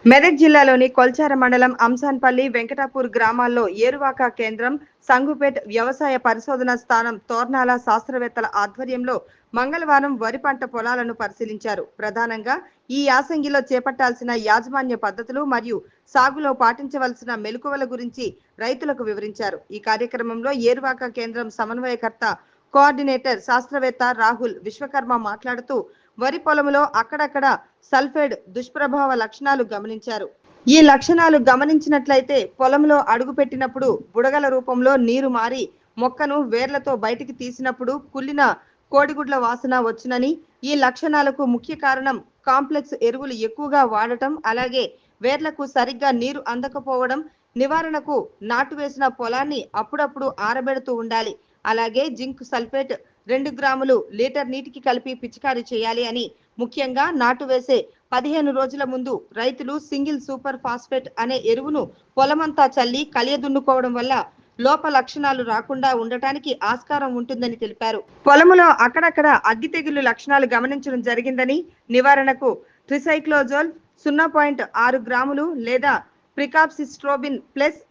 మెదక్ జిల్లాలోని కొల్చార మండలం అంసాన్పల్లి, వెంకటాపూర్ గ్రామాల్లో ఏరువాక కేంద్రం, సంగుపేట్ వ్యవసాయ పరిశోధన స్థానం తోర్నాల శాస్త్రవేత్తల ఆధ్వర్యంలో మంగళవారం వరి పంట పొలాలను పరిశీలించారు. ప్రధానంగా ఈ యాసంగిలో చేపట్టాల్సిన యాజమాన్య పద్ధతులు మరియు సాగులో పాటించవలసిన మెలకువల గురించి రైతులకు వివరించారు. ఈ కార్యక్రమంలో ఏరువాక కేంద్రం సమన్వయకర్త, కోఆర్డినేటర్ శాస్త్రవేత్త రాహుల్ విశ్వకర్మ మాట్లాడుతూ వరి పొలంలో అక్కడక్కడ సల్ఫేట్ దుష్ప్రభావ లక్షణాలు గమనించారు. ఈ లక్షణాలు గమనించినట్లయితే పొలంలో అడుగు పెట్టినప్పుడు బుడగల రూపంలో నీరు మారి మొక్కను వేర్లతో బయటికి తీసినప్పుడు కుళ్ళిన కోడిగుడ్ల వాసన వచ్చునని, ఈ లక్షణాలకు ముఖ్య కారణం కాంప్లెక్స్ ఎరువులు ఎక్కువగా వాడటం, అలాగే వేర్లకు సరిగ్గా నీరు అందకపోవడం. నివారణకు నాటు వేసిన పొలాన్ని అప్పుడప్పుడు ఆరబెడుతూ ఉండాలి. అలాగే జింక్ సల్ఫేట్ 2 గ్రాములు లీటర్ నీటికి కలిపి పిచికారీ చేయాలి అని, ముఖ్యంగా నాటు వేసే 15 రోజుల ముందు రైతులు సింగిల్ సూపర్ ఫాస్ఫేట్ అనే ఎరువును పొలమంతా చల్లి కలియదున్నుకోవడం వల్ల లోప లక్షణాలు రాకుండా ఉండటానికి ఆస్కారం ఉంటుందని తెలిపారు. పొలములో అక్కడక్కడ అగ్గి తెగులు లక్షణాలు గమనించడం జరిగిందని, నివారణకు ట్రిసైక్లోజోల్ 0.6 గ్రాములు లేదా ప్రికాప్సిస్ట్రోబిన్ ప్లస్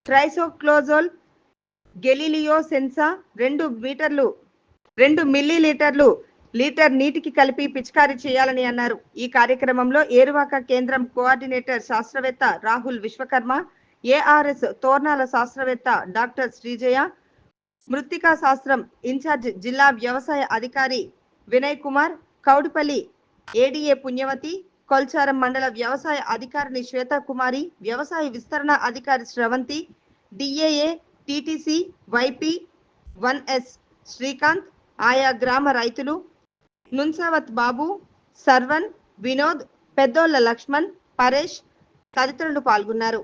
ట్రైసోక్లోజోల్ గెలీలియో సెన్సా 2 మిల్లీలీటర్లు లీటర్ నీటికి కలిపి పిచికారీ చేయాలని అన్నారు. ఈ కార్యక్రమంలో ఏరువాక కేంద్రం కోఆర్డినేటర్ శాస్త్రవేత్త రాహుల్ విశ్వకర్మ, ఏఆర్ఎస్ తోర్నాల శాస్త్రవేత్త డాక్టర్ శ్రీజయ, మృత్తికా శాస్త్రం ఇన్ఛార్జ్ జిల్లా వ్యవసాయ అధికారి వినయ్ కుమార్, కౌడిపల్లి ఏడీఏ పుణ్యవతి, కొల్చారం మండల వ్యవసాయ అధికారిని శ్వేతకుమారి, వ్యవసాయ విస్తరణ అధికారి Sravanthi, DAA TTC YP 1ఎస్ Srikanth, ఆయా గ్రామ రైతులు నున్సావత్ బాబు, సర్వన్, వినోద్, పెద్దోళ్ల లక్ష్మణ్, పరేష్ తదితరులు పాల్గొన్నారు.